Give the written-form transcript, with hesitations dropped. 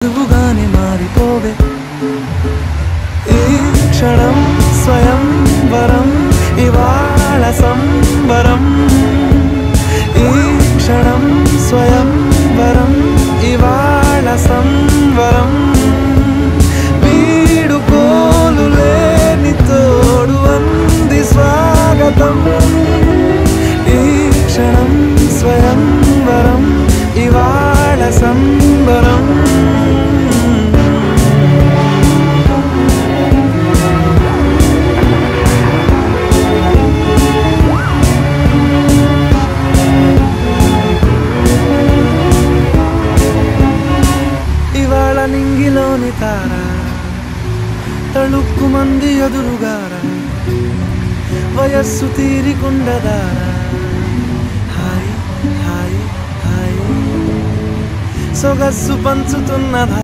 నువ్వుగానే మారిపోవే ఈ క్షణం స్వయం వరం ఇవాళ సంబరం ఈ క్షణం స్వయం వరం ఇవాళ సంబరం వీడుకోలు లేని తోడు అంది స్వాగతం ఈ క్షణం స్వయం వరం ఇవాళ సంబరం నింగిలోని తార తళుక్కు మంది ఎదురుగార వయస్సు తీరికుండదార హాయ్ హాయ్ హాయ్ సొగస్సు పంచుతున్నదా